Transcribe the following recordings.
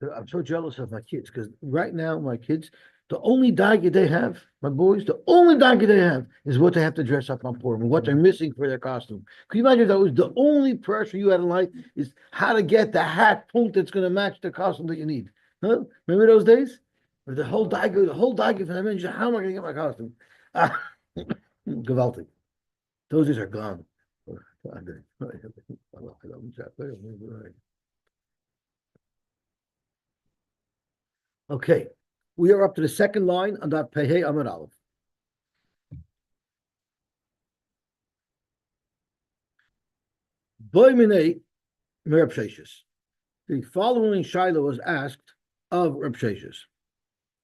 I'm so jealous of my kids because right now my kids, the only diet they have, my boys, the only diet they have is what they have to dress up on Purim and what they're missing for their costume. Can you imagine if that was the only pressure you had in life is how to get the hat point that's going to match the costume that you need? Huh? Remember those days? The whole diet for them, how am I going to get my costume? Ah, gewaltig. Those days are gone. Okay, we are up to the second line on that Pehei Amud Aleph. Boimine Merab Sheshes. The following Shiloh was asked of Reb Sheshes.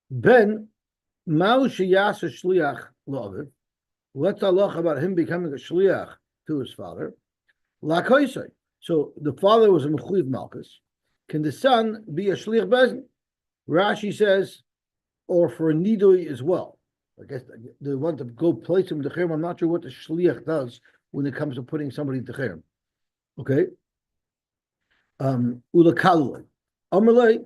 Ben Mao Shiyasa Shliach Lo'aviv. What's Allah about him becoming a Shliach to his father? La Koisai. So the father was a Mechuyev Malchus. Can the son be a Shliach Bezin? Rashi says, or for a Nidui as well. I guess they want to go place him in the Cherem. I'm not sure what the Shliach does when it comes to putting somebody in the Cherem. Okay. Ulakalulay. Amalei,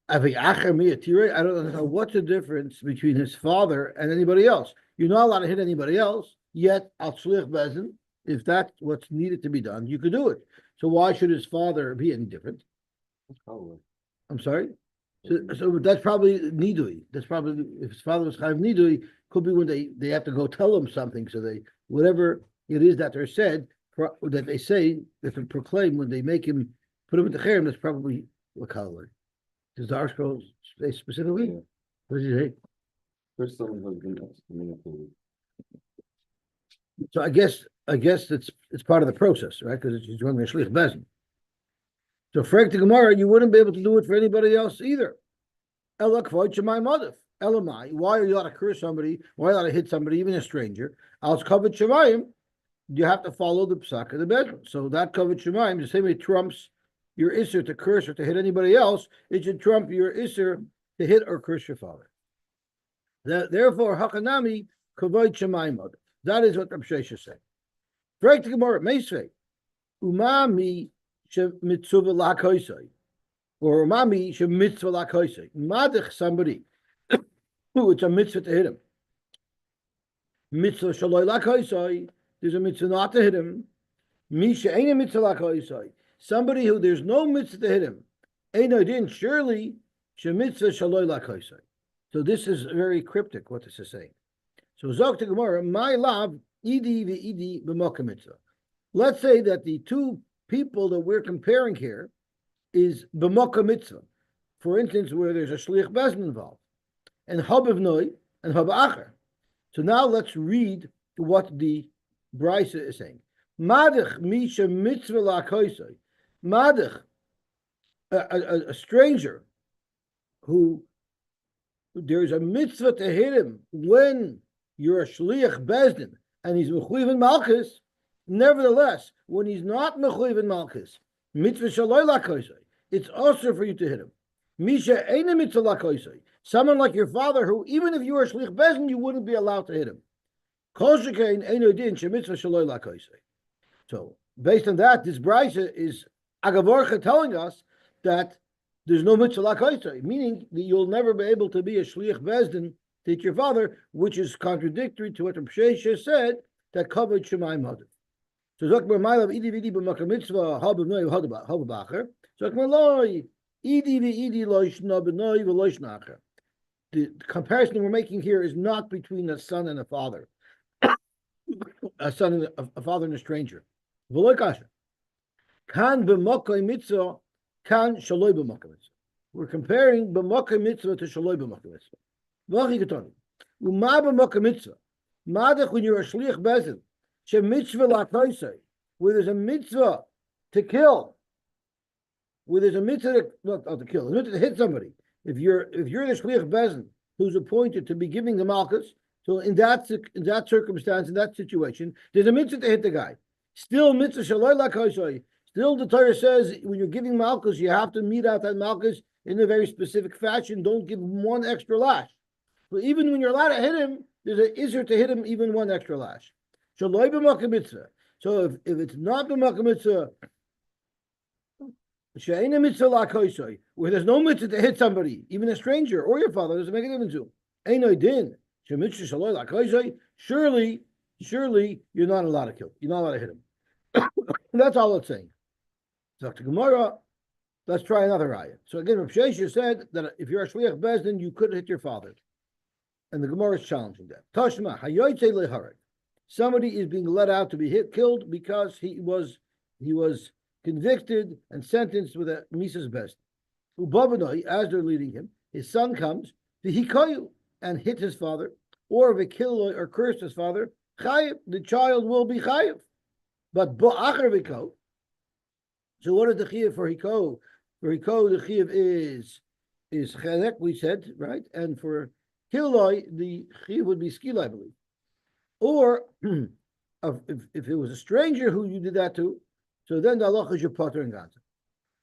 Avi Acher Miyatire. I don't know what's the difference between his father and anybody else. You're not allowed to hit anybody else, yet Al Shliach Bezin, if that's what's needed to be done, you could do it. So why should his father be any different? I'm sorry? So that's probably Nidui. That's probably if his father was Chayav Nidui, could be when they have to go tell him something. So they whatever it is that they're said that they say that they proclaim when they make him put him in the cherem, that's probably Lakalai. Does the article say specifically? Yeah. What does he say? First someone has been communicated. So I guess it's part of the process, right? Because it's running a shlich bezin. So for the Gemara, you wouldn't be able to do it for anybody else either. Ela kvoit shemai modif. Elamai. Why are you allowed to curse somebody? Why are you allowed to hit somebody, even a stranger? Als kavod shemayim. You have to follow the psak of the bedroom. So that kavod shemayim, the same way it trumps your isser to curse or to hit anybody else, it should trump your isser to hit or curse your father. Therefore, hakanami kavod shemayim modif. That is what Rav Sheshes is saying. Break the Gemara. Meisvei. Umami. Mitzvah lakoisai, or mami mitzvah lakoisai. Madich somebody who it's a mitzvah to hit him. Mitzvah shaloi lakoisai. There's a mitzvah not to hit him. Misha ain't a mitzvah lakoisai. Somebody who there's no mitzvah to hit him. Ain't no din surely mitzvah shaloi lakoisai. So this is very cryptic. What this is saying. So Zok to Gemara, my love idi ve'idi b'moka mitzvah. Let's say that the two people that we're comparing here is b'moka mitzvah. For instance, where there's a shliach bezin involved, and habav noi and hab acher. So now let's read what the Brisa is saying. Madich misha mitzvah lakoisai. Madich, a stranger who there's a mitzvah to hit him when you're a shliach bezin and he's mechuyev in malchus. Nevertheless, when he's not mechuyev in malchus, mitzvah shaloi lakoisai, it's also for you to hit him. Misha eina mitzvah lakoisai. Someone like your father, who even if you were a shlich bezin, you wouldn't be allowed to hit him. Kol shekein eino din shemitzvah shaloi lakoisai. So, based on that, this brisa is agavorcha telling us that there's no mitzvah lakoisai, meaning that you'll never be able to be a shlich bezin to hit your father, which is contradictory to what Rav Sheshes said that covered shemayim hadif. So Zokmer Mailav Idi Vidi b'Makar Mitzvah Habav Noi Hababacher. Zokmer Loi Idi Vidi Loishna B'Noi V'Loishnacher. The comparison we're making here is not between a son and a father, a son and a father and a stranger. V'Loi Kasha. Kan b'Makar Mitzvah, kan Shaloi b'Makar Mitzvah. We're comparing b'Makar Mitzvah to Shaloi b'Makar Mitzvah. V'Achi Ketoni. Uma b'Makar Mitzvah. Madach when you're a shliach bezin. Where there's a mitzvah to kill, where there's a mitzvah not to kill, a mitzvah to hit somebody. If you're the shliach bezin who's appointed to be giving the malchus, so in that circumstance, in that situation, there's a mitzvah to hit the guy. Still mitzvah shaloi lakoisoi. Still the Torah says when you're giving malchus, you have to meet out that malchus in a very specific fashion. Don't give him one extra lash. But even when you're allowed to hit him, there's an iser to hit him even one extra lash. So if it's not b'makam mitzvah, Where there's no mitzvah to hit somebody, even a stranger or your father, doesn't make a difference to him. Surely, you're not allowed to kill. You're not allowed to hit him. That's all it's saying. So to Gemara, let's try another ayah. So again, Rav Shesha said that if you're a shliach bezdin, you couldn't hit your father, and the Gemara is challenging that. Tashma hayoytze leharek. Somebody is being let out to be killed because he was convicted and sentenced with a misas bezdin. Ubabanoi, as they're leading him, his son comes to hikayu and hit his father, or v'kiloi or cursed his father. Chayiv, the child will be chayiv. But bo'achar v'ko. So what is the chiyuv for hiko? For hiko, the chiyuv is chelek, we said, right? And for kiloi, the chiyuv would be skila, I believe. Or if it was a stranger who you did that to, so then the halacha is your potter and ganta.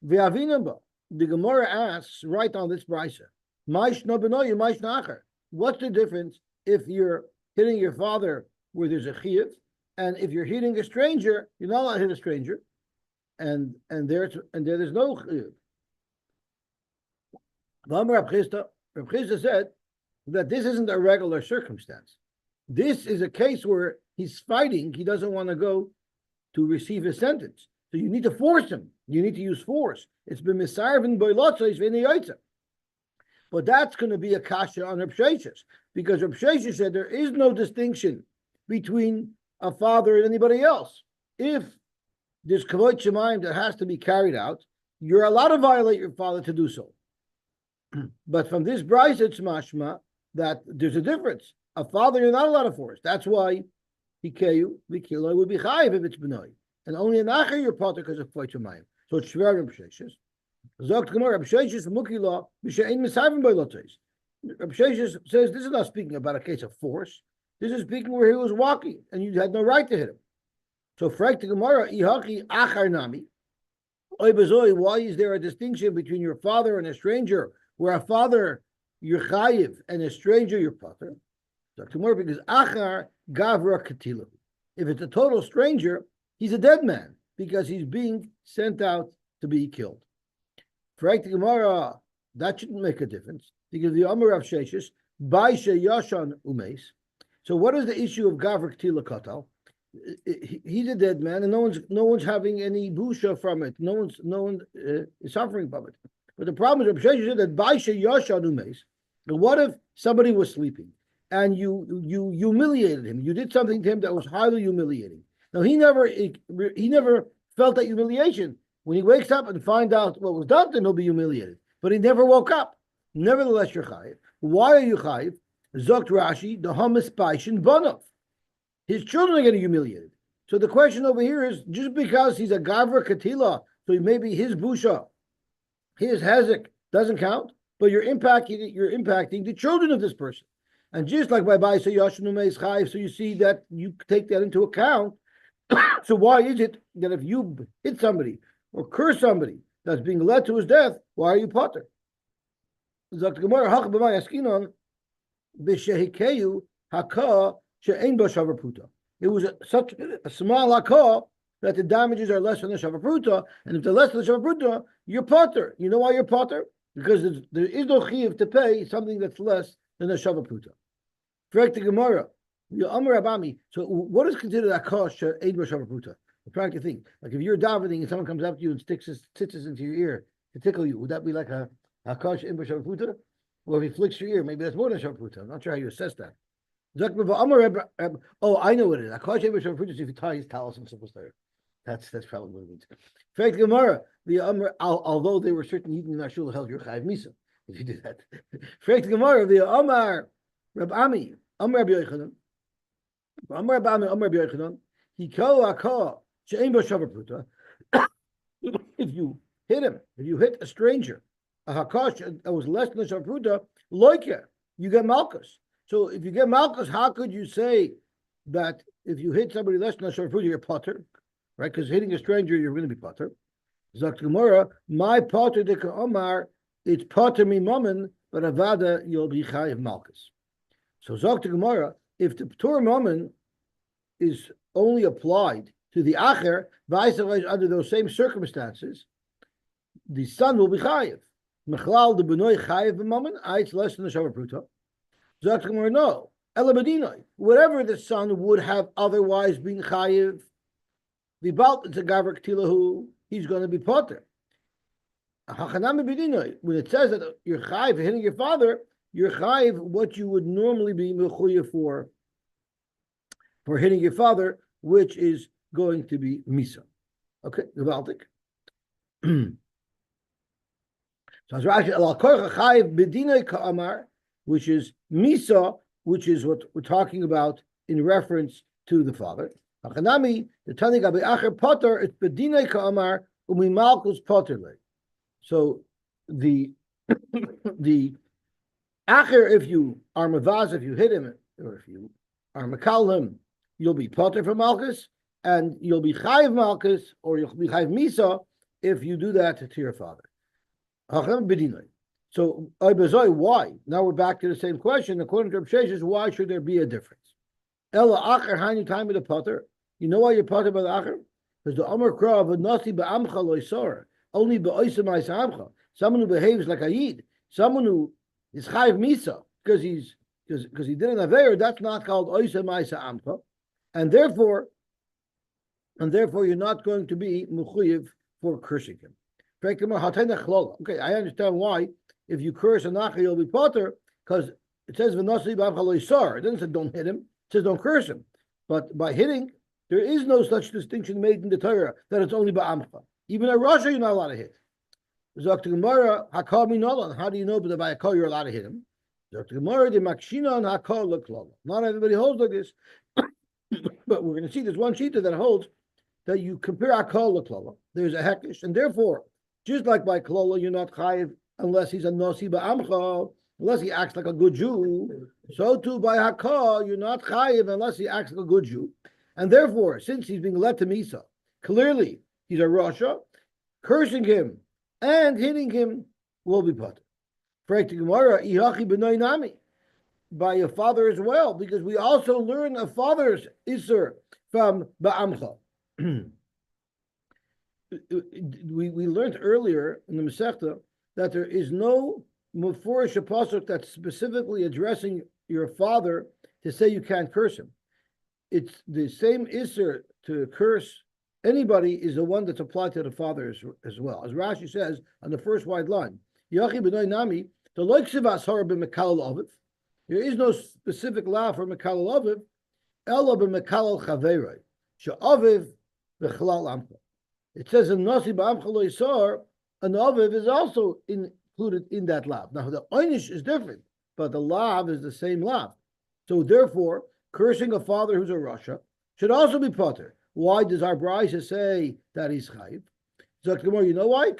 V'avinamba, the Gemara asks right on this brisa, maish no benoy, maish nachar. What's the difference if you're hitting your father where there's a chiyuv, and if you're hitting a stranger, you're not allowed to hit a stranger, and there's no chiyuv. Reb Chisda said that this isn't a regular circumstance. This is a case where he's fighting. He doesn't want to go to receive his sentence. So you need to force him. You need to use force. It's been misarvin by lotzos v'niyotza. But that's going to be a kasha on Reb Sheshes, because Reb Sheshes said there is no distinction between a father and anybody else. If there's kavod shemaim that has to be carried out, you're allowed to violate your father to do so. But from this brisa, it's mashma that there's a difference. A father, you're not allowed to force. That's why hikeyu v'kiloi would be chayiv if it's benoi, and only an acher your potter because of kavod shemaim. So it's shver Reb Sheshes. Zogt Gemara, Reb Sheshes mukila b'she'ein misavim by lotzos. Reb Sheshes says this is not speaking about a case of force. This is speaking where he was walking and you had no right to hit him. So frag the Gemara, ihaki achar nami. Oy bezoi, why is there a distinction between your father and a stranger, where a father you're chayiv and a stranger you're potter? So tomorrow, because achar gavra katilu. If it's a total stranger, he's a dead man because he's being sent out to be killed. Frag the Gemara, that shouldn't make a difference because the Amar of Sheshes by Yashan umes. So what is the issue of gavra katilu katal? He's a dead man, and no one's having any busha from it. No one is suffering from it. But the problem is, Reb Sheshes said that Baisha Yashan umes. But what if somebody was sleeping and you humiliated him? You did something to him that was highly humiliating. Now he never felt that humiliation. When he wakes up and finds out what was done to him, he'll be humiliated. But he never woke up. Nevertheless, you're chayiv. Why are you chayiv? Zokt Rashi, the hamas paishin banov. His children are getting humiliated. So the question over here is, just because he's a gavra katila, so maybe his busha, his hezek doesn't count, but you're impacting the children of this person. And just like by Baisa Yashnume is chayiv, so you see that you take that into account. So why is it that if you hit somebody or curse somebody that's being led to his death, why are you potter? It was such a small hakah that the damages are less than the shavapruta, and if they're less than the shavapruta, you're potter. You know why you're potter? Because there is no chiyuv to pay something that's less than the shavapruta. Correct the Gemara. So what is considered hakah she'ein b'shavapruta? I'm trying to think. Like if you're davening and someone comes up to you and sticks his tzitzis into your ear to tickle you, would that be like a hakah she'ein b'shavapruta? Or if he flicks your ear, maybe that's more than shavapruta. I'm not sure how you assess that. Oh, I know what it is. Hakah she'ein b'shavapruta is if you tie his talis and simple there. That's probably what it means. Fact Gemara, although they were certain Yidden in our shul held your chayiv misa if you did that. Fact Gemara, the Amar Reb Ami, Amar Rabbi Yochanan, Amar Reb Ami, Amar Rabbi Yochanan, Hiko Hakah she'ein bo shavapruta. If you hit him, if you hit a stranger, a hakah that was less than a shavapruta, loike, you get malchus. So if you get malchus, how could you say that if you hit somebody less than a shavapruta, you're potter? Right, because hitting a stranger, you're going to be potter. Zakt Gemara, my potter deka Omar, it's potter mi mammon, but avada you'll be chayiv malchus. So Zakt Gemara, if the ptur mammon is only applied to the acher, under those same circumstances, the son will be chayiv. Mechlal the benoi chayiv b'mammon. It's less than the shavar pruta. Zok the Gemara, no. Ela b'dinoi. Whatever the son would have otherwise been chayiv, the balt it's a gaver ktilahu. He's going to be potter. Hachanami b'dinoi. When it says that you're chayiv for hitting your father, you're chayiv what you would normally be mechuyev for hitting your father, which is going to be misa. Okay, gewaltig. So Rashi al korcha chayiv b'dinoi ka'amar, which is misa, which is what we're talking about in reference to the father. Hachanami the tani gabi acher potter it's b'dinoi ka'amar umimalkus potterle. So the acher, if you are mavaz, if you hit him, or if you are makal him, you'll be potter for malchus, and you'll be chayiv malchus, or you'll be chayiv misa if you do that to your father. So, why? Now we're back to the same question. According to Rabsheshes, why should there be a difference? Ella acher hani time of the potter. You know why you're potter by the acher? Because the Amar Kra of nasi ba'amcha loisor only ba'oisamai sa'amcha. Someone who behaves like a yid, someone who is chayiv misa because he did an aver, that's not called oisamai sa'amcha, and therefore you're not going to be mechuyev for cursing him. Okay, I understand why. If you curse a nacha, you'll be potter, because it says v'nasi b'amcha loisor. It doesn't say don't hit him. It says don't curse him. But by hitting, there is no such distinction made in the Torah that it's only ba'amcha. Even a rasha you're not allowed to hit. Zok Gemara hakol minolan. How do you know that by a kol you're allowed to hit him? Zok Gemara de makshinon hakol leklala. Not everybody holds like this, but we're going to see there's one shita that holds that you compare hakol leklala. There's a hekish, and therefore, just like by klala, you're not chayiv unless he's a nasi ba'amcha, unless he acts like a good Jew. So too by hakol, you're not chayiv unless he acts like a good Jew. And therefore, since he's being led to misa, clearly he's a rasha. Cursing him and hitting him will be put. By your father as well, because we also learn a father's isser from ba'amcha. we learned earlier in the Masechta that there is no muforish pasuk that's specifically addressing your father to say you can't curse him. It's the same isser to curse anybody is the one that's applied to the father as well. As Rashi says on the first wide line, Yachi b'noi nami, the loiksiv ashar b'mekal aviv. There is no specific law for mekal aviv, ela b'mekal chaverei, she'aviv v'chalal amcha. It says in nasi b'amcha loisar, an aviv is also included in that law. Now the einish is different, but the law is the same law. So therefore, cursing a father who's a rasha should also be potter. Why does our brayso say that he's chayiv? So you know why?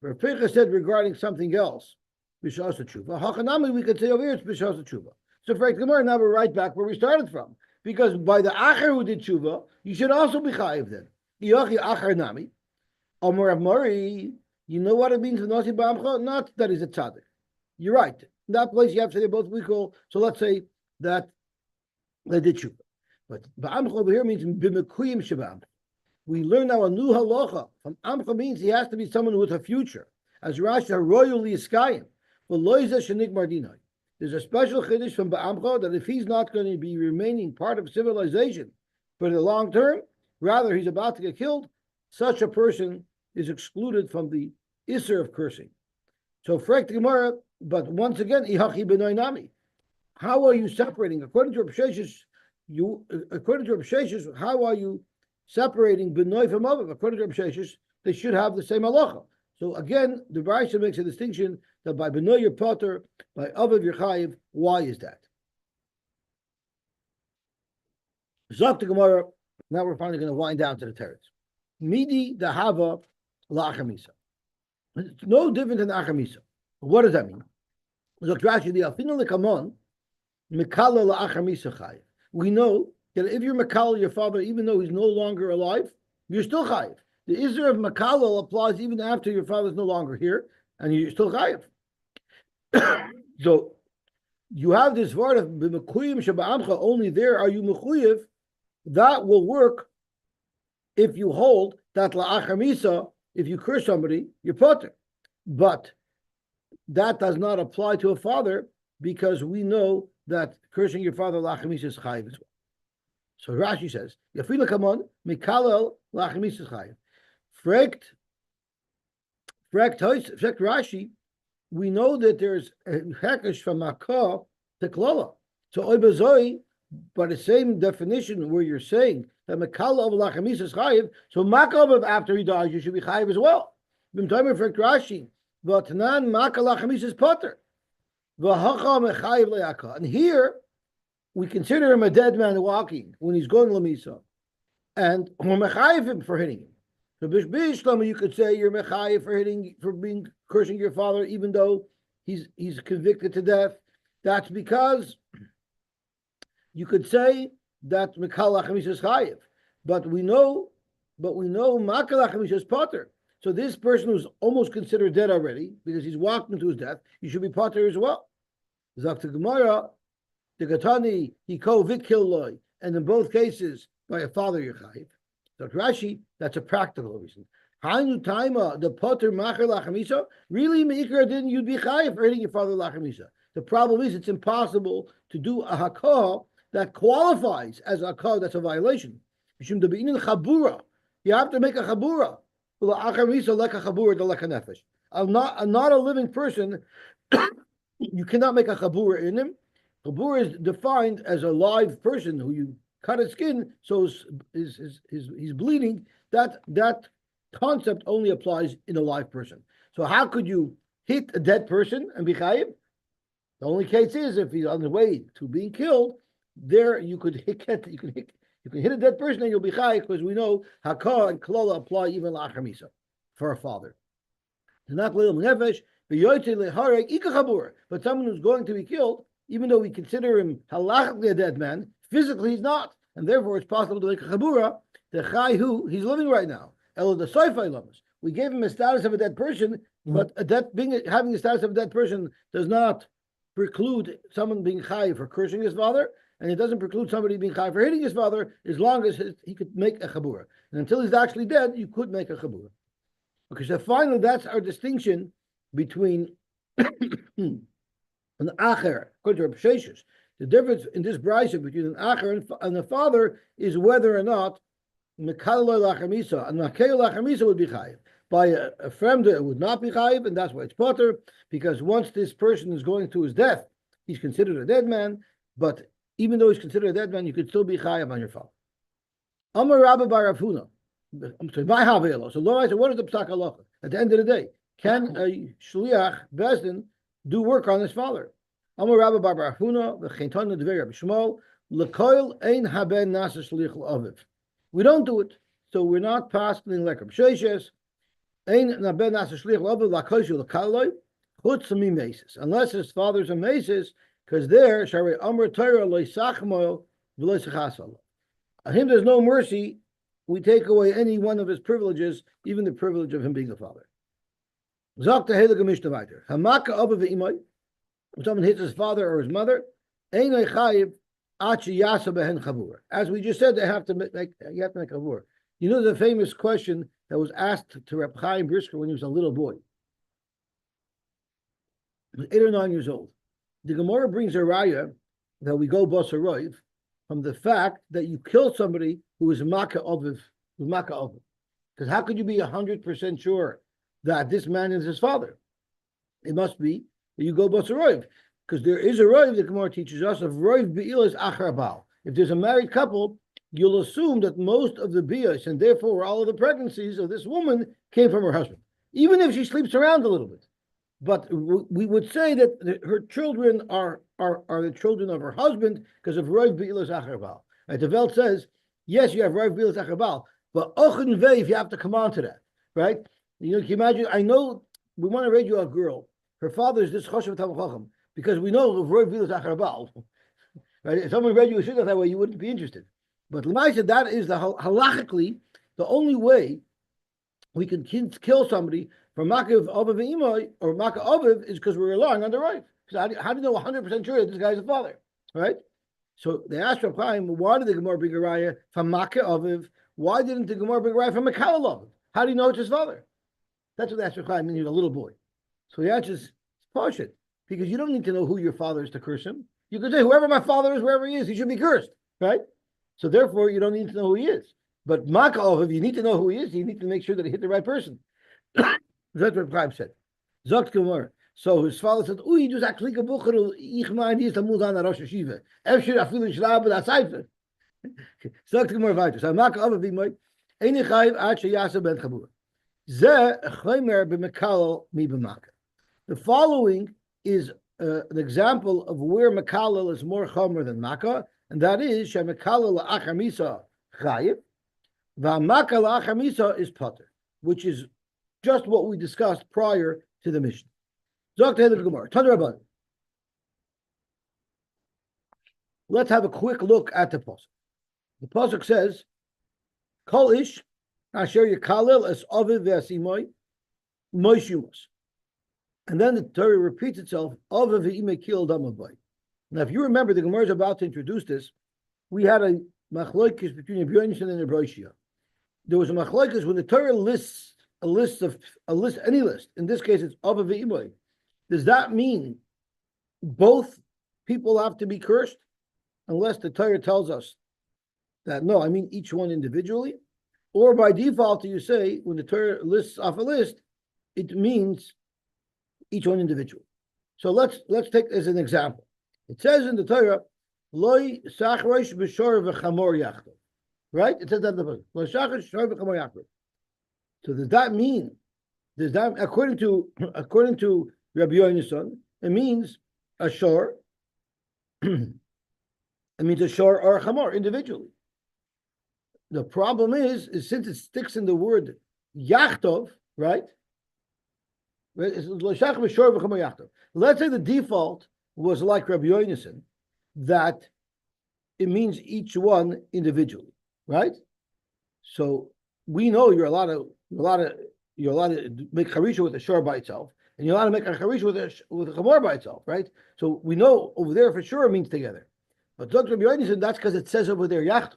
Rav Pinchas said regarding something else, b'shas tshuva. Hachanami, we could say over here it's b'shas tshuva. So for Gemara, now we're right back where we started from, because by the acher who did tshuva, you should also be chayiv then. Yochi acher nami, Amar Rav Mari. You know what it means for nasi b'amcha? Not that he's a tzaddik. You're right. In that place, you have to say they're both equal. So let's say that they did tshuva. But ba'amcha over here means b'mekuyim sheba'amcha. We learn now a new halacha. From amcha means he has to be someone with a future. As Rashi royally iskayim. There's a special chiddush from ba'amcha that if he's not going to be remaining part of civilization for the long term, rather he's about to get killed, such a person is excluded from the isser of cursing. So frek the Gemara, but once again, ihachi b'noi nami. How are you separating? According to Rav Sheshes, how are you separating b'noi from aviv? According to Rav Sheshes, they should have the same halacha. So again, the brayso makes a distinction that by b'noi you're potter, by aviv you're chayiv. Why is that? Zok the Gemara. Now we're finally going to wind down to the teretz. Midi dahava la'achar misa. It's no different than achar misa. What does that mean? Zok Rashi the afinu lekamon mikala la'achar misa chayiv. We know that if you're makal your father, even though he's no longer alive, you're still chayiv. The isser of makal applies even after your father's no longer here, and you're still chayiv. So you have this word of b'mekuyim sheba'amcha. Only there are you mechuyev. That will work if you hold that la'achar misa, if you curse somebody, you're potter. But that does not apply to a father because we know that cursing your father la'achar misa is chayiv as well. So Rashi says, Yafila Kamon, Mikalel la'achar misa is chayiv. Frekt Rashi, we know that there's a hekesh from Makah to Klala. So Oibazoi, by the same definition where you're saying that Makala of Lachamis is chayiv, so Makah after he dies, you should be chayiv as well. B'mtayim Frekt Rashi, V'tanan Makah Lachamis is potter. V'hacha mechayiv le'aka. And here, we consider him a dead man walking when he's going Lamisa. And we're mechayiv him for hitting him. So Bishlam, you could say you're mechayiv for being cursing your father, even though he's convicted to death. That's because you could say that Mikal Lachamis is chayiv, but we know Makal Lachamis is potter. So this person who's almost considered dead already because he's walked into his death, he should be potter as well. Zakta Gemara, the Gatani he ko-vikil loy, and in both cases by a father you're chayiv. So Rashi, that's a practical reason. Hainu taima the potter macher lachamisa. Really, meikar didn't you'd be chayiv for hitting your father lachamisa. The problem is it's impossible to do a hakah that qualifies as a hakah that's a violation. You have to make a chabura. I'm not a living person. You cannot make a chabura in him. Chabura is defined as a live person who you cut his skin, so he's bleeding. That concept only applies in a live person. So how could you hit a dead person and be chayiv? The only case is if he's on the way to being killed. There you can hit a dead person and you'll be chayiv because we know hakah and klala apply even la'achar misa for a father. But someone who's going to be killed, even though we consider him halachically a dead man, physically he's not, and therefore it's possible to make a chabura. The chai who he's living right now. We gave him a status of a dead person, but having the status of a dead person does not preclude someone being chai for cursing his father, and it doesn't preclude somebody being chai for hitting his father, as long as he could make a chabura. And until he's actually dead, you could make a chabura. Okay, so finally, that's our distinction between an acher, according to Reb Sheshes. The difference in this brayso between an acher and a father is whether or not mekal la'achar misa and makel la'achar misa would be chayiv. By a fremda, it would not be chayiv, and that's why it's potter, because once this person is going to his death, he's considered a dead man, but even though he's considered a dead man, you could still be chayiv on your father. Amar Rabba bar Rav Huna. My havelo. So Lord, I said, what is the psak halacha? At the end of the day, can a shliach bezdin do work on his father? Amar Rabba bar Rav Huna, v'cheintana devei Rabbi Shmuel, l'koil ein haben nasa shliach l'aviv. We don't do it, so we're not passing like Rabbi Sheshes. Ein haben nasa shliach l'aviv l'koil shu l'kaloi chutz mimesis. Unless his father's a mesis, because there sharei amar Torah loisachmoil v'loisachasalo. On him, there's no mercy. We take away any one of his privileges, even the privilege of him being a father. If someone hits his father or his mother, as we just said, you have to make a chavur. You know the famous question that was asked to Reb Chaim Brisker when he was a little boy. He was 8 or 9 years old. The Gemara brings a raya that we go basaroiv from the fact that you kill somebody who is Maka Oviv, because how could you be 100% sure that this man is his father? It must be that you go Basaroiv, because there is a Roiv, the Gemara teaches us, of Roiv Be'il is Achar Baal. If there's a married couple, you'll assume that most of the Bias, and therefore all of the pregnancies of this woman, came from her husband, even if she sleeps around a little bit. But we would say that her children are the children of her husband because of Roiv Be'il is Achar Baal. Right? The Welt says, yes, you have Rav Bilas Achabal, but Ochen Veiv, you have to come on to that, right? You know, can you imagine? I know we want to raise you a girl. Her father is this Choshev Tam Chacham because we know of Rav Bilas Achabal, right? If someone read you a shidduch that way, you wouldn't be interested. But Lamaisa, that is halachically the only way we can kill somebody from Makav Aviv Imai or Makav Aviv is because we're relying on the right. Because how do you know 100% sure that this guy's a father, right? So they asked Rav Chaim, why did the Gemara bring a raya from Makah Aviv why didn't the Gemara bring right from Makala? How do you know it's his father? That's what the answer means. He's a little boy. So the answer is Pashit, because you don't need to know who your father is to curse him. You could say, whoever my father is, wherever he is, he should be cursed, right? So therefore, you don't need to know who he is. But Makal, if you need to know who he is, you need to make sure that he hit the right person. That's what Chaim said. Zogt Gemara. So his father said, "Ui, du sagst like Bucher, ich meine, die ist der Musa an der Rosh Hashiva. Efshir afilu shlab da Seifer." Zogt Gemara weiter. So Makal wie moi, eine Chaim ad sheyasa ben Chabur. Ze chaymer b'mekal mi b'maka. The following is an example of where Mekalel is more chomer than Makkah, and that is Shemekalel la'achar misa chayiv, v'Maka la'achar misa is pater, which is just what we discussed prior to the mission. Let's have a quick look at the pasuk. The pasuk says, "Kol ish asher yikalel es aviv ve'asimoy moishumos." And then the Torah repeats itself, aviv ve'imei kil damavay. Now, if you remember, the Gemara is about to introduce this. We had a machlokes between Rabbi Yonasan and Rabbi Shia. There was a machlokes when the Torah lists any list. In this case, it's aviv ve'imei. Does that mean both people have to be cursed? Unless the Torah tells us that, no, I mean each one individually. Or by default, you say, when the Torah lists off a list, it means each one individually. So let's take as an example. It says in the Torah, Loi sachrosh b'shor v'chamor yachto. Right? It says that in the book. Loi sachrosh b'shor v'chamor yachto. So does that mean, according to Rabbi Yonasan, it means a shor. It means a shor or a chamor individually. The problem is since it sticks in the word yachtov, right? Let's say the default was like Rabbi Yonasan, that it means each one individually, right? So we know you're allowed to make charisha with a shor by itself, and you're allowed to make a charisha with a chamor by itself, right? So we know over there for sure it means together. But Dr. Rabbi Yonasan, that's because it says over there yachtov.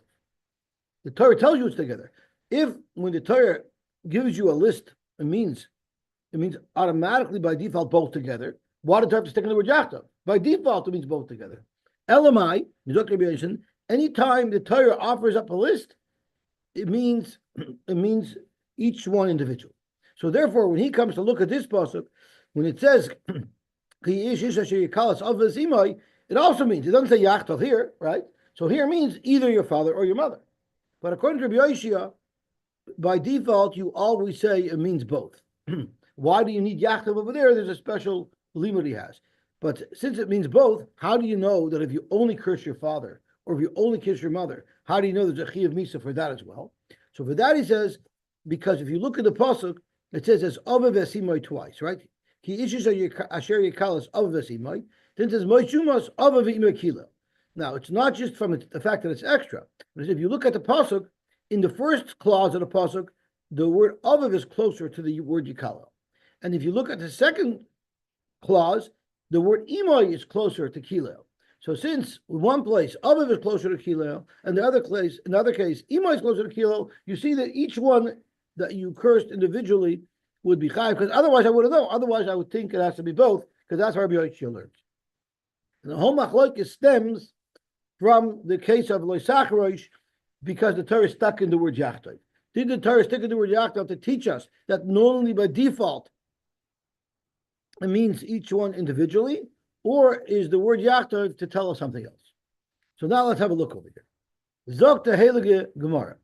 The Torah tells you it's together. If when the Torah gives you a list, it means automatically by default both together. Why did the Torah stick in the word yachtov? By default, it means both together. Elamai, anytime the Torah offers up a list, it means each one individual. So therefore, when he comes to look at this pasuk, when it says it also means, it doesn't say yachtov here, right? So here means either your father or your mother. But according to Rabbi Yosy, by default, you always say it means both. Why do you need yachtov over there? There's a special limud he has. But since it means both, how do you know that if you only curse your father or if you only kiss your mother, how do you know there's a chiyuv misa for that as well? So for that he says, because if you look at the pasuk, it says as avav esimai twice, right? Ki ishes asher yikalas avav esimai. Then it says moishumas avav imay kilo. Now it's not just from the fact that it's extra, but if you look at the pasuk, in the first clause of the pasuk, the word avav is closer to the word yikalo, and if you look at the second clause, the word imay is closer to kilo. So since in one place avav is closer to kilo, and the other case, imay is closer to kilo, you see that each one that you cursed individually would be chayiv, because otherwise I wouldn't know. Otherwise I would think it has to be both, because that's how Rabbi Yosy learns. And the whole machlokes stems from the case of Lo Sachrosh, because the Torah stuck in the word yachtov. Did the Torah stick in the word yachtov to teach us that not only by default it means each one individually, or is the word yachtov to tell us something else? So now let's have a look over here. Zok the Heilige Gemara.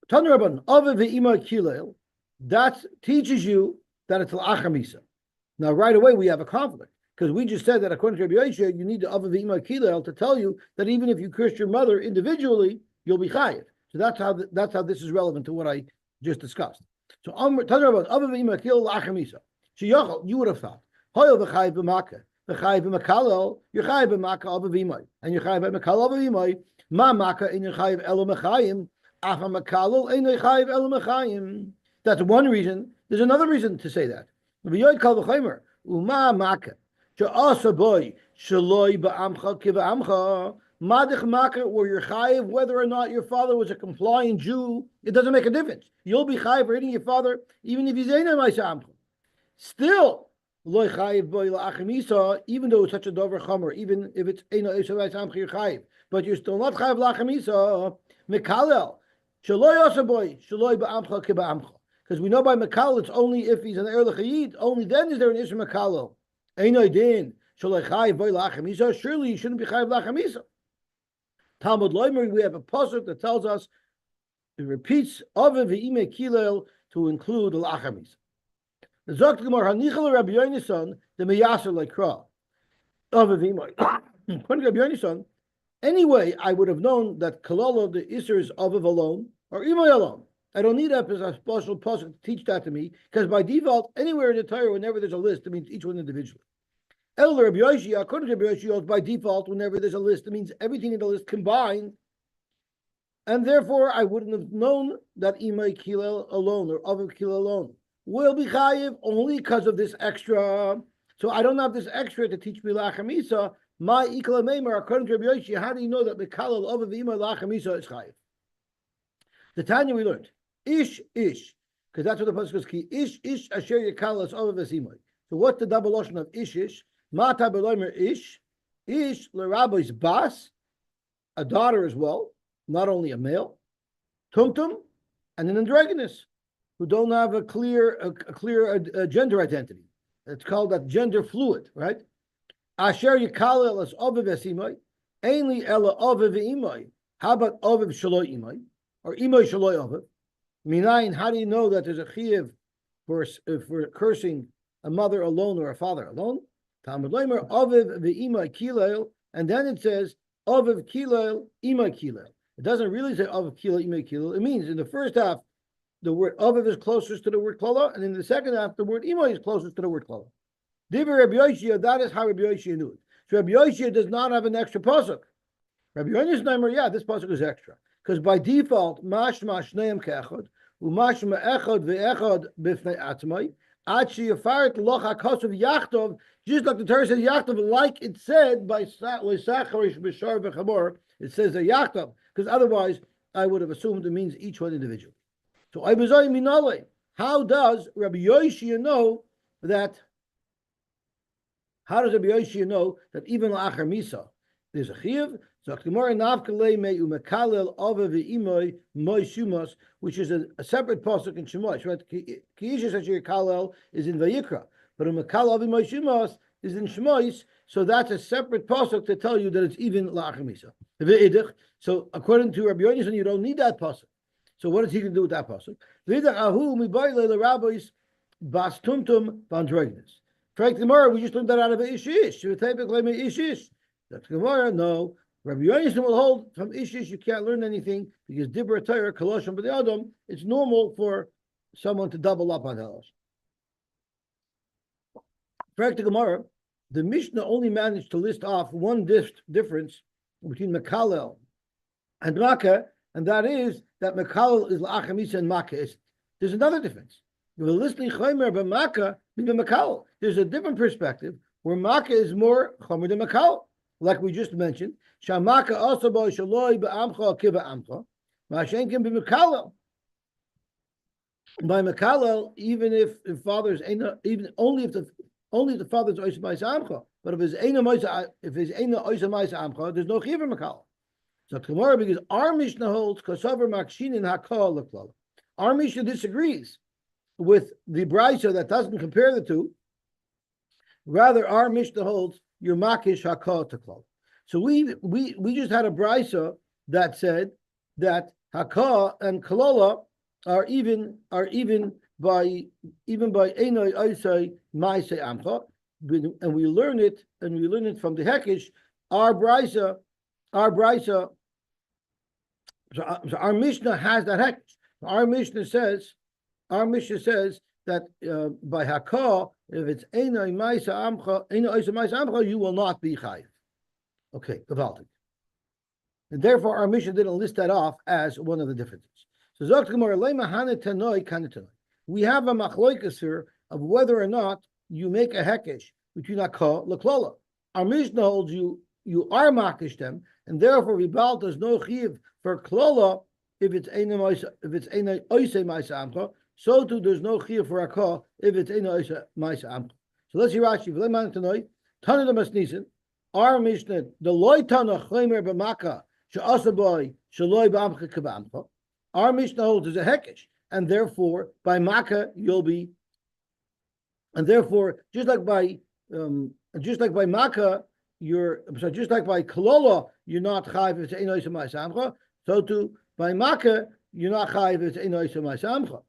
Tanraban Avav ve'ima kilel. That teaches you that it's l'achar misa. Now right away we have a conflict, because we just said that according to Rabbi Yosy, you need the Avav ve'ima kilel to tell you that even if you curse your mother individually, you'll be chayiv. So that's how this is relevant to what I just discussed. So Tanraban Avav ve'ima kilel l'achar misa. You would have thought, Hoyel v'chayiv b'makah, v'chayiv b'makalel, you're chayiv b'makah avav ve'imay, and you're chayiv b'makalel avav ve'imay. Ma makah in your chayiv elo mechayim, afa makalel ein chayiv elo mechayim. That's one reason. There's another reason to say that. V'yoy kal v'chaymer, uma makah, she'asa boy, sheloi ba'amcha kiva'amcha, Madich Makar, where you're chayiv, whether or not your father was a compliant Jew, it doesn't make a difference. You'll be chayiv for hitting your father, even if he's Eina Maisa Amcha. Still, loy chayiv boy la'achamisa, even though it's such a dover chomer, even if it's Eina Maisa Amcha, you're chayiv, but you're still not chayiv la'achamisa. Mekalel, shaloi asaboy, shaloi ba'amcha kiba'amcha. Because we know by Mekalel, it's only if he's an Eir L'chayid, only then is there an Isra Mekalel. Eina din, shaloi chayiv boy la'achamisa, surely you shouldn't be chayiv la'achamisa. Talmud Loimer, we have a pasuk that tells us, it repeats Ave ve'ime kilel to include l'achamisah. The Zok Gemara Hanichal Rabbi Yonason the Meyaser Lekra Ave ve'ime. According to Rabbi Yonason, anyway, I would have known that Kalala the Isser is Ave alone or Imay alone. I don't need a special pasuk to teach that to me, because by default, anywhere in the Torah, whenever there's a list, it means each one individually. El Rabbi Yosy, according to Rabbi Yosy, by default, whenever there's a list, it means everything in the list combined, and therefore I wouldn't have known that Imay Kilel alone or Aviv Kilel alone will be chayiv only because of this extra. So I don't have this extra to teach me la'achamisa. My ikla meimer, according to Rabbi Yosy, how do you know that Mekalel Aviv Imay la'achamisa is chayiv? The Tanya we learned ish, because that's what the pasuk is key. Ish asher yekalas Aviv Imay. So what's the double lashon of ish? Mata belomer ish l'rabbi's bas, a daughter as well, not only a male, tumtum, and an androgynous, who don't have a clear gender identity. It's called that gender fluid, right? Asher yikalel as aviv esimai, ainly ela aviv imai. How about aviv shaloi imai or imai shaloi aviv? Minayin, how do you know that there's a chiyuv for cursing a mother alone or a father alone? Talmud Leimer Aviv ve'imay kilel, and then it says Aviv kilel imay kilel. It doesn't really say Aviv kilel imay kilel. It means in the first half the word Aviv is closest to the word klala, and in the second half the word imay is closest to the word klala. Divrei Rabbi Yoshia, that is how Rabbi Yoshia knew it. So Rabbi Yoshia does not have an extra pasuk. Rabbi Yoshia Neimer, yeah, this pasuk is extra, because by default mashma shneim ke'echad umashma echad ve'echad b'fnei atzmai. Just like the Torah says Yachtov, like it said by Sacharish Bishar V'Chamor, it says a Yachtov, because otherwise I would have assumed it means each one individually. So Ibazai Minale, how does Rabbi Yoshia know that? How does Rabbi Yoshia know that even La'achar Misa there's a chiyuv? Which is a separate pasuk in Shemos, right? Ki'ishes Asher Kalel is in Vayikra, but a Mekal Avi Moishimos is in Shemos, so that's a separate pasuk to tell you that it's even La'achar Misa. So according to Rabbi Yonason, you don't need that pasuk. So what is he going to do with that pasuk? Bas Tumtum Bandregnis. Frank Gemara, we just learned that out of Ishish. That's Gemara, no. Rabbi Yonason will hold from Ishish, you can't learn anything because Dibra Torah, Koloshim, but the Adam, it's normal for someone to double up on Halash. Frank the Gemara, the Mishnah only managed to list off one difference between Mekalel and Makkah, and that is that Mekalel is La'achar Misa and Makkah is. There's another difference. You're listening Chomer by Makkah, Mekalel. There's a different perspective where Makkah is more Chomer than Mekalel. Like we just mentioned, Shamaka also by Shaloi ba'amcha kiva amcha, Mashen can be Mekalel. By Mekalel, even if father's even only if the father's oisa ma'isa amcha, but if his eina oisa ma'isa amcha, there's no chiv Mekalel. So tomorrow, because our Mishnah holds kosaver makshinin hakol leklal. Our Mishnah disagrees with the brisa that doesn't compare the two. Rather, our Mishnah holds your makish hakol to klal. So we just had a brisa that said that hakah and kalola are even by enoi oisai ma'aseh amcha, and we learn it from the hekish. Our brisa. So our Mishnah has that hekish. Our Mishnah says that by hakah, if it's enoi ma'aseh amcha, you will not be chayiv. Okay, gewaltig. And therefore, our Mishnah didn't list that off as one of the differences. So, Zogt Gemara, Lema Hane Tanoi Kane Tanoi. We have a machloikas here of whether or not you make a hekesh between Akah Laklala. Our Mishnah holds you you are makish them, and therefore Vibal does no chiv for klola if it's ein oise ma'isa amcha. So too there's no chiv for akah if it's ein oise ma'isa amcha. So let's see Rashi. V'leman tanoy tanu the masnisin. Our Mishnah the loy tana chaymer b'maka she'asaboy sheloy b'amcha k'b'amcha. Our Mishnah holds is a hekesh, and therefore by maka you'll be, and therefore just like by maka just like by kolola you're not chayv if it's ein oise ma'isa amcha. So too by maka you're not chayv if it's ein oise ma'isa amcha.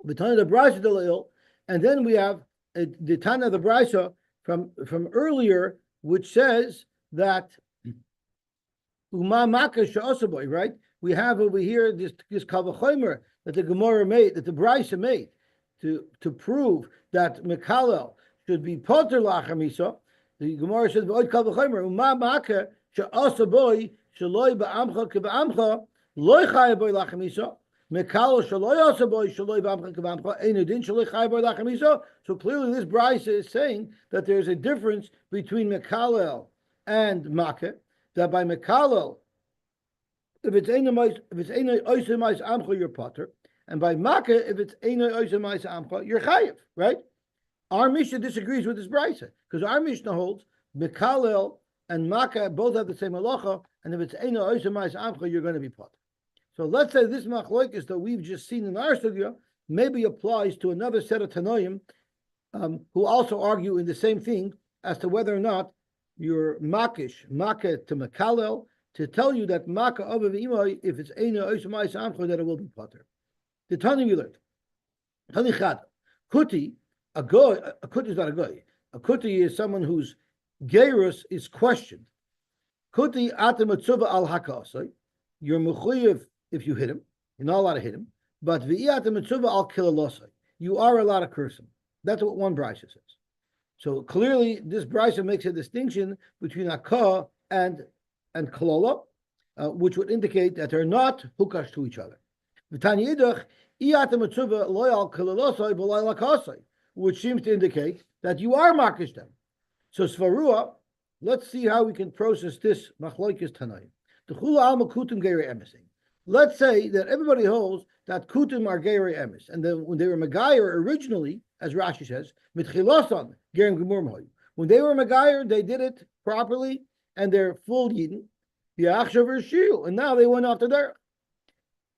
The Tana the Brisa Delil, and then we have the Tana of the Brisa from earlier, which says that Uma Maka Sha'asaboy, right? We have over here this Kavachomer that the Gemara made, that the Brisa made to prove that Mekalel should be Poter Lachamisa. The Gemara says V'od Kavachomer Uma Maka Sha'asaboy Shaloi Ba'amcha Keba'amcha Loi Chayaboy Lachamisa. So clearly this Brisa is saying that there's a difference between Mekalel and Makeh, that by Mekalel, if it's Ein Oisei Mais Amcha, you're Potter, and by Makeh, if it's Ein Oisei Mais Amcha, you're Chayev, right? Our Mishnah disagrees with this Brisa, because our Mishnah holds Mekalel and Makeh both have the same halacha, and if it's Ein Oisei Mais Amcha, you're going to be Potter. So let's say this machlokes that we've just seen in our studio maybe applies to another set of Tanoim who also argue in the same thing as to whether or not you're makish, makeh to mekalel, to tell you that makeh of imay, if it's eina oismai samcha, that it will be potter. The Tanoim we learned. Tani chad, kuti, a kuti is not a goy. A kuti is someone whose gerus is questioned. Kuti atem atzuva al hakasai, you're mechuyev. If you hit him, you're not allowed to hit him. But you are allowed to curse him. That's what one Brisa says. So clearly, this Brisa makes a distinction between Akah and Kalola, which would indicate that they're not hukash to each other. Which seems to indicate that you are makish them. So Svarua, let's see how we can process this machlokes Tanaim. The chula alma kutum geirei emesing. Let's say that everybody holds that kutum are geirei emes, and then when they were Megayer originally, as Rashi says, mitchilosan gerim gemur moy. When they were Megayer, they did it properly, and they're full yidden. And now they went after their.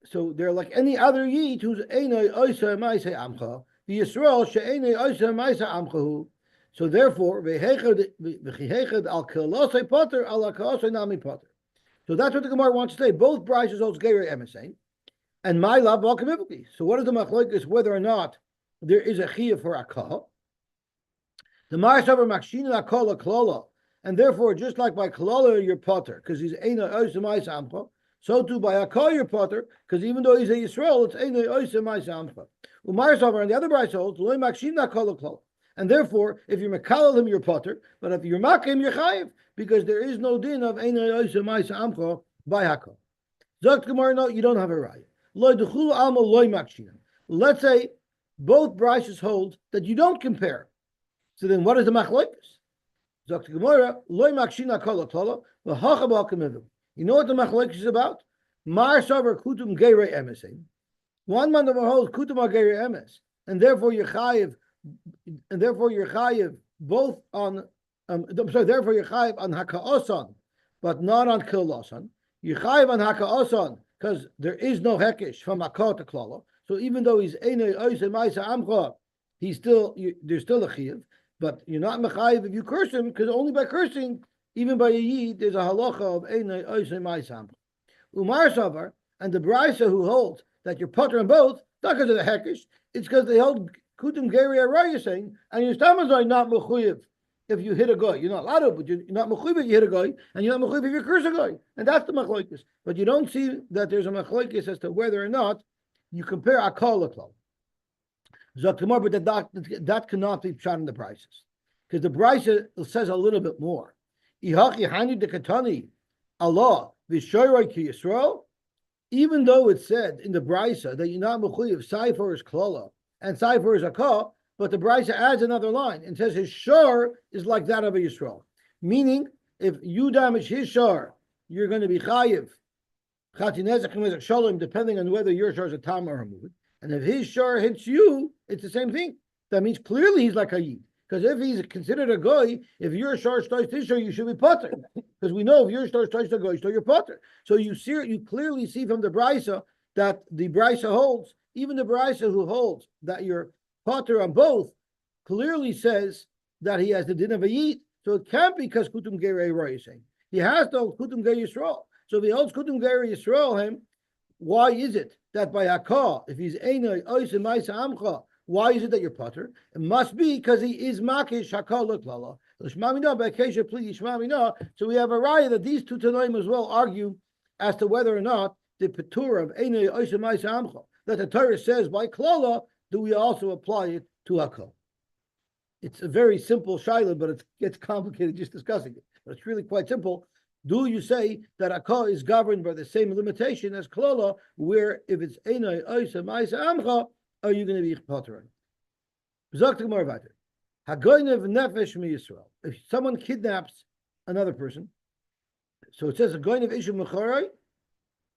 So they're like any other yid who's einay oisa ma'aseh amcha. The Yisrael she'einay oisa ma'aseh amchahu. So therefore, v'chihechad al kelosei potter al kelosei nami potter. So that's what the Gemara wants to say. Both Brises holds Geirei Emesein, and my love Balkamivli. So what is the machlokes whether or not there is a chiyuv for Akah? The Marasavar Makshina Akah Klola, and therefore just like by Klola you're Potter, because he's Eina Oisemai Samcha, so too by Akah you're Potter, because even though he's a Yisrael, it's Eina Oisemai Samcha. Umarasavar and the other Brise holds Loi Makshina Akah Klola. And therefore, if you're Mekalel him, you're Potter, but if you're Makim, you're Chayiv, because there is no din of Einay Oisa Maisa Amcha by Hakol. Zok Gemara, no, you don't have a raya. Loy Duchul Alma Loy Makshinan. Let's say both Brises hold that you don't compare. So then what is the machlokes? Zok Gemara, Loy Makshina Kol Tola, V'Hacha B'Hakamivim. You know what the machlokes is about? Mar Savar Kutum Geirei Emesim. One man of holds Kutum Geirei Emes, and therefore you're Chayiv, both on. Therefore you're chayiv on haka'osan, but not on kilosan. You're chayiv on haka'osan because there is no hekesh from akah to klala. So even though he's einay oisei ma'isa amcha, there's still a chiyuv, but you're not mechayiv if you curse him, because only by cursing, even by a yid, there's a halacha of einay oisei ma'isa amcha. Umar savar and the brisa who holds that you're potter on both, not because of the hekesh, it's because they hold kutum geri arayah saying, and your stomachs are not mechuyev. If you hit a guy, you're not allowed to, but you're not mechuyev if you hit a guy, and you're not mechuyev if you curse a guy, and that's the machlokes. But you don't see that there's a machlokes as to whether or not you compare akal to klal. Zaktamar, but that cannot be shot in the prices, because the price says a little bit more. Ihachi hani de katani Allah v'shoyrei ki Yisrael. Even though it said in the brisa that you're not mechuyev, Saifor is klala and Saifor is akah. But the Brisa adds another line and says his shor is like that of a Yisrael. Meaning, if you damage his shar, you're going to be chayiv. Depending on whether your shar is a tam or a mud. And if his shar hits you, it's the same thing. That means clearly he's like a yid. Because if he's considered a goy, if your shar starts his shar, you should be potter. Because we know if your shar starts to goy, you're potter. So you clearly see from the brisa that the brisa holds, even the brisa who holds that you're potter on both, clearly says that he has the din of a yid. So it can't be because kutum gerei roy is saying. He has to hold kutum gerei Yisrael. So if he holds kutum gerei Yisrael, him, why is it that by Hakah, if he's Einoi, Ois, and Maisa Amcha, why is it that you're potter? It must be because he is Makish Hakah Luklala. So we have a raya that these two Tanoim as well argue as to whether or not the Petur of Einoi, Ois, and Maisa Amcha, that the Torah says by Klala, do we also apply it to Hakah? It's a very simple shaila, but it gets complicated just discussing it. But it's really quite simple. Do you say that Hakah is governed by the same limitation as Klala, where if it's Einai, Oisa, Maisa, Amcha, are you going to be Potter? Hagoynev nefesh mi Yisrael. If someone kidnaps another person, so it says Hagoynev ishu mecharai,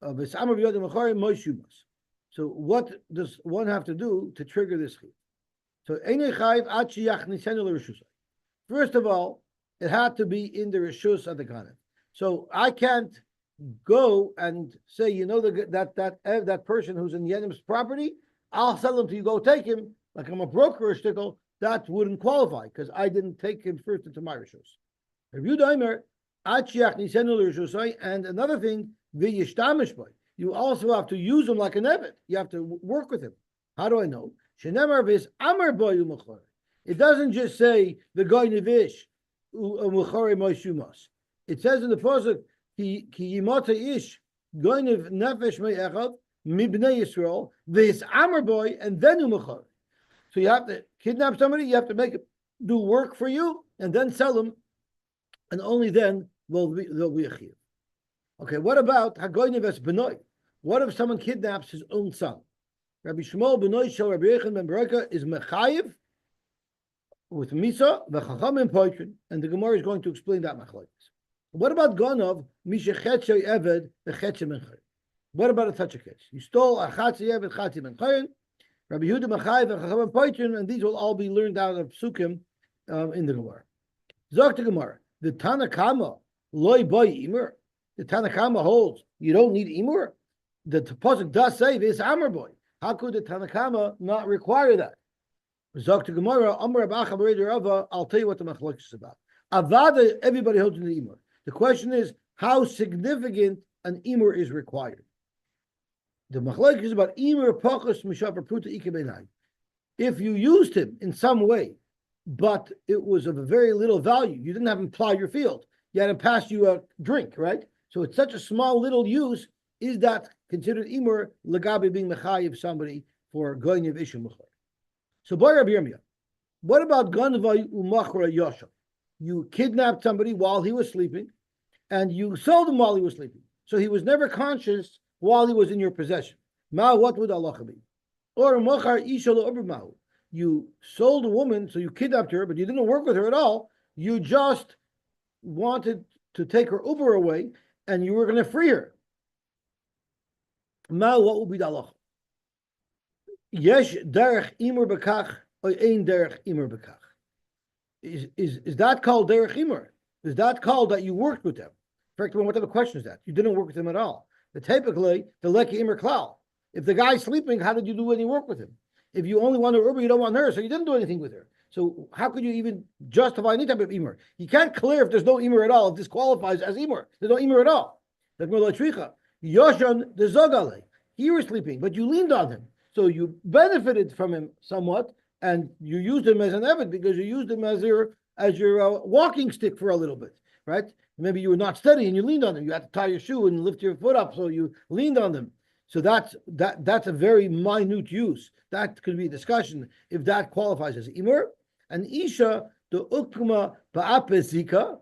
v'samar b'yod mecharai moishumas. So what does one have to do to trigger this chiyuv? So Einai chayv ad sheyachnisenu l'reshusai. First of all, it had to be in the reshus of the Ganav. So I can't go and say, that person who's in Yenim's property, I'll sell him to you, go take him, like I'm a broker or shtickle, that wouldn't qualify, because I didn't take him first into my reshus. And another thing, you also have to use him like an evet. You have to work with him. How do I know? It doesn't just say the guy nevish, it says in the pasuk, "Ki yimata ish goynev nefesh me'echad mibnei Yisrael v'his amar boy," and then umachar. So you have to kidnap somebody, you have to make it do work for you, and then sell them, and only then they'll be a chiyuv. Okay, what about hagoynev es benoy? What if someone kidnaps his own son? Rabbi Shmuel benoy shel Rabbi Yechon ben Bereka is mechayiv with misa v'chacham poitrin, and the Gemara is going to explain that machlokes. What about Gonov, Misha Chetze Eved, the Chetze Menchayin? What about a such a case? You stole a Chetze Eved, Chetze Menchayin, Rabbi Yehuda Machayev, and Chachamim Poitrin, and these will all be learned out of Psukim in the Gemara. Zok the Gemara, the Tanakama, Loi Boy Imur, the Tanakama holds, you don't need Imur. The Pasuk does say this Amar Boy. How could the Tanakama not require that? Zok the Gemara, Amar Abacha Bereder Rava, I'll tell you what the Machlokes is about. Avada, everybody holds in the Imur. The question is how significant an imur is required. The machlokes is about imur pachos mishavar pruta ikebenai. If you used him in some way, but it was of a very little value, you didn't have him plow your field, you had him pass you a drink, right? So it's such a small little use. Is that considered imur legabe being mechayiv somebody for going of ishu mechor? So boy Rabbi Yirmiyah, what about ganvay umachra yosha? You kidnapped somebody while he was sleeping, and you sold him while he was sleeping. So he was never conscious while he was in your possession. Ma, what would Allah be? Or machar isha lo, you sold a woman, so you kidnapped her, but you didn't work with her at all. You just wanted to take her Uber away, and you were going to free her. Ma, what would be the Allah? Yesh derech imur bekach, or ein derech imur bekach. Is that called derech imur? Is that called that you worked with them? In fact, what type of question is that? You didn't work with him at all. The typically, the leki imur klal. If the guy's sleeping, how did you do any work with him? If you only want her Uber, you don't want her, so you didn't do anything with her. So how could you even justify any type of imur? You can't clear if there's no imur at all. It disqualifies as imur. There's no imur at all. Like Yoshan the Zogale. He was sleeping, but you leaned on him. So you benefited from him somewhat, and you used him as an evet because you used him as your walking stick for a little bit, right? Maybe you were not steady and you leaned on them. You had to tie your shoe and lift your foot up, so you leaned on them. So that's a very minute use. That could be a discussion if that qualifies as imur. And isha the ukma ba'apezika.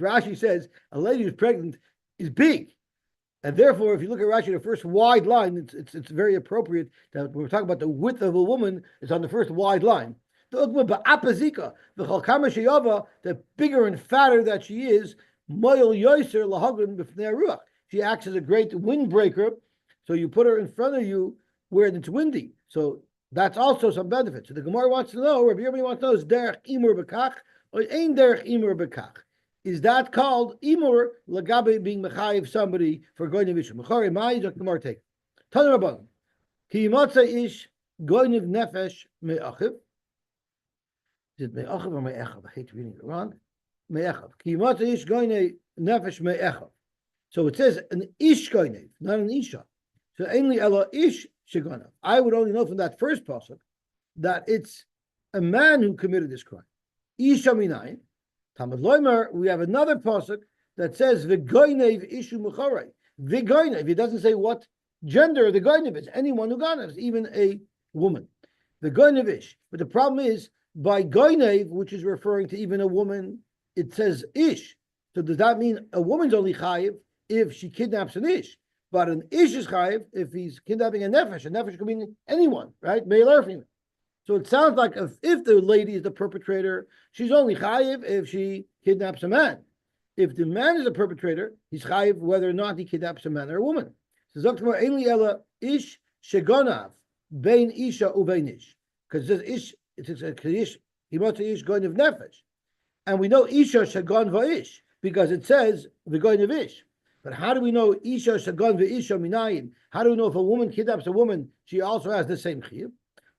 Rashi says a lady who's pregnant is big, and therefore, if you look at Rashi, the first wide line, it's very appropriate that when we're talking about the width of a woman, it's on the first wide line. The Ugma ba'apazika, the Chalkama Sheyava, the bigger and fatter that she is, Moil Yoser Lahagun b'fnei Ruach. She acts as a great windbreaker. So you put her in front of you where it's windy. So that's also some benefit. So the Gemara wants to know, Rabbi Yirmiyah wants to know, is derech imur bekach or ein derech imur bekach? Is that called imur lagabe being mechayiv somebody for going to vishu? Mechari mai the Gemara take. Tanu Rabban ki yimotza ish goyniv nefesh me'achiv. Is it me'achiv or me'echav? I hate reading it wrong. Me'echav. Ki yimotza ish goyniv nefesh me'echav. So it says an ish goyniv, not an isha. So only ela ish sheganav. I would only know from that first pasuk that it's a man who committed this crime. Isha minayin. Talmud Loimer, we have another pasuk that says v'goynev ishu mecharei. V'goynev. It doesn't say what gender the goynev is. Anyone who goynev, even a woman. The goynev ish. But the problem is by goynev, which is referring to even a woman, it says ish. So does that mean a woman's only chayiv if she kidnaps an ish? But an ish is chayiv if he's kidnapping a nefesh. A nefesh could be anyone, right? Male or female. So it sounds like if the lady is the perpetrator, she's only chayiv if she kidnaps a man. If the man is the perpetrator, he's chayiv whether or not he kidnaps a man or a woman. So Zoktamar Einli Ela Ish Shegonav Bein Isha Ubein Ish. Because it says Ish, it says Ish, Himotza Ish Goynev Nefesh. And we know Isha Shagon Va'ish because it says V'Goynev Ish. But how do we know Isha Shagon ve'Isha Minayin? How do we know if a woman kidnaps a woman, she also has the same chiyuv?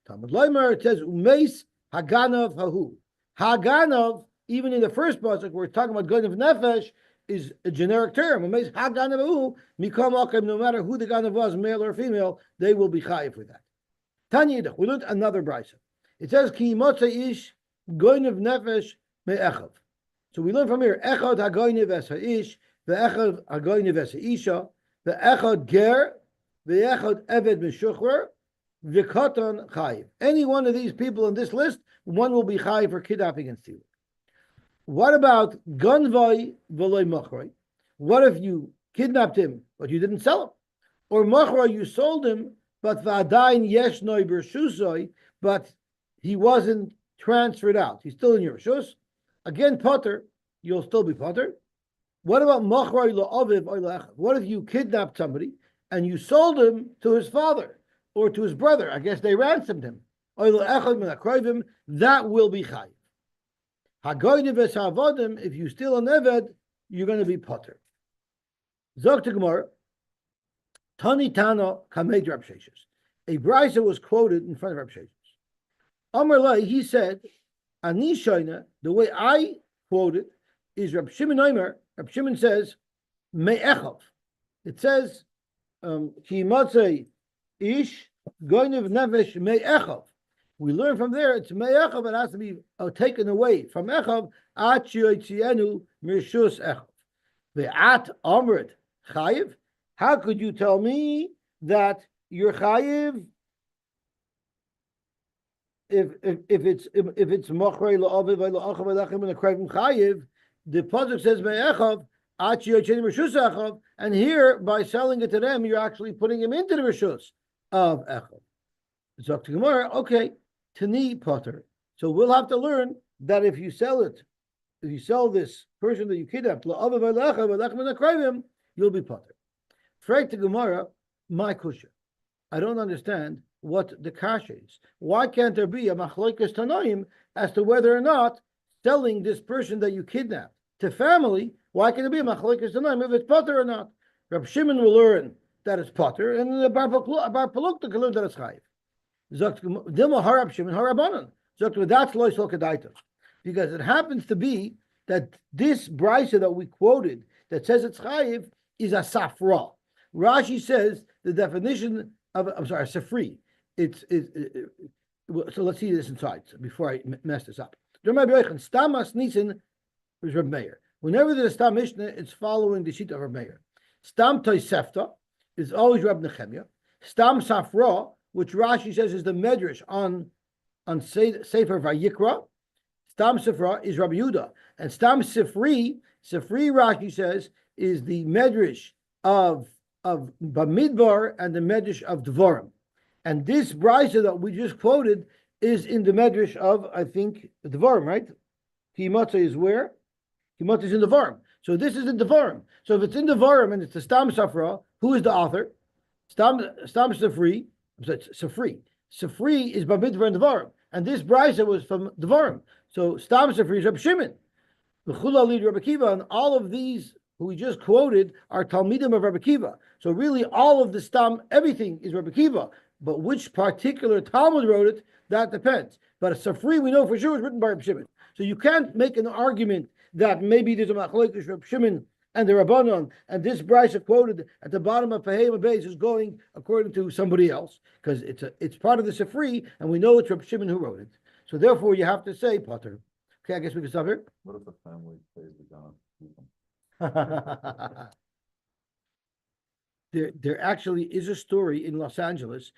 Talmud Loimer, it says Umeis Haganav Hahu. Haganav, even in the first pasuk, we're talking about Ganav Nefesh, is a generic term. Umeis Haganav Hahu, Mikam Akim, no matter who the Ganav was, male or female, they will be chayiv for that. Tanya, we learned another brisa. It says Ki Motza Ish Goynev Nefesh Me'echav. So we learn from here Echad Hagoynev Es Ha'ish. Ve'echad hagoynev es ha'isha, ve'echad ger, ve'echad eved meshuchrer, ve'katan chayiv. Any one of these people in this list, one will be chayiv for kidnapping and stealing. What about ganvai v'loy machrei? What if you kidnapped him but you didn't sell him, or machrei you sold him but v'adayin yesh noi b'rshusoi, but he wasn't transferred out? He's still in your rishus. Again, potter, you'll still be potter. What about machrei la'aviv or la'echad? What if you kidnapped somebody and you sold him to his father or to his brother? I guess they ransomed him. Or la'echad min ha'kroivim, that will be chayiv. Hagoynev es ha'avodim, if you steal an eved, you're going to be potter. Zok to Gemara, Tani Tana Kamed Rab Sheshes. A brisa was quoted in front of Rab Sheshes. Amar Lai, he said, Ani Shoina, the way I quote it, is Rab Shimon Omer. Rab Shimon says, Me'echav. It says, Ki Matzei Ish Goynev Nefesh Me'echav. We learn from there, it's Me'echav, it has to be taken away from Echav, At Yoytzienu Mirshus Echav. Ve'at Amrit Chayiv. How could you tell me that you're Chayiv if it's Machrei La'aviv La'achav La'achim and a Krayim Chayiv? The pasuk says me'echav at yoytzeinu rishus echav, and here by selling it to them, you're actually putting him into the rishus of echav. Zok to Gemara, okay, tani potter. So we'll have to learn that if you sell it, if you sell this person that you kidnapped, la'aviv la'achav la'achim and akrayim, you'll be potter. Frag to Gemara, my kusha. I don't understand what the kasha is. Why can't there be a machlokes tanoim as to whether or not selling this person that you kidnapped to family, why can it be a machlokes tanoim if it's potter or not? Rab Shimon will learn that it's potter, and the Bar Palukta can learn that it's chayiv. Dilma harab Shimon harabanan. That's lois lokadaita, because it happens to be that this brisa that we quoted that says it's chayiv is a safra. Rashi says the definition of safri. So let's see this inside before I mess this up. Stamas Nisan is Reb Meir. Whenever there's a Stam Mishnah, it's following the sheet of Reb Meir. Stam Toisefta is always Reb Nechemia. Stam Safra, which Rashi says is the Medrash on Sefer Vayikra. Stam Safra is Rabbi Yehuda. And Stam Sifri Rashi says is the Medrash of Bamidbar and the Medrash of Dvorim. And this brisa that we just quoted is in the medrash of, I think, the Devarim, right? Kimatza is where? Kimatza is in the Devarim. So this is in the Devarim. So if it's in the Devarim and it's the Stam Safra, who is the author? Stam Safri. Safri. Safri is Bamidbar and Devarim. And this Brisa was from Devarim. So Stam Safri is Reb Shimon. The Chula lead Rabbi Akiva, and all of these who we just quoted are Talmidim of Rabbi Akiva. So really, all of the Stam, everything is Rabbi Akiva. But which particular Talmud wrote it, that depends. But a Safri, we know for sure, is written by Rabbi Shimon. So you can't make an argument that maybe there's a Machlokes Rabbi Shimon and the Rabbanon, and this Brisa quoted at the bottom of Pehema Beis is going according to somebody else, because it's part of the Safri, and we know it's Rabbi Shimon who wrote it. So therefore, you have to say Potter. Okay, I guess we can stop here. What if the family pays the gun? There actually is a story in Los Angeles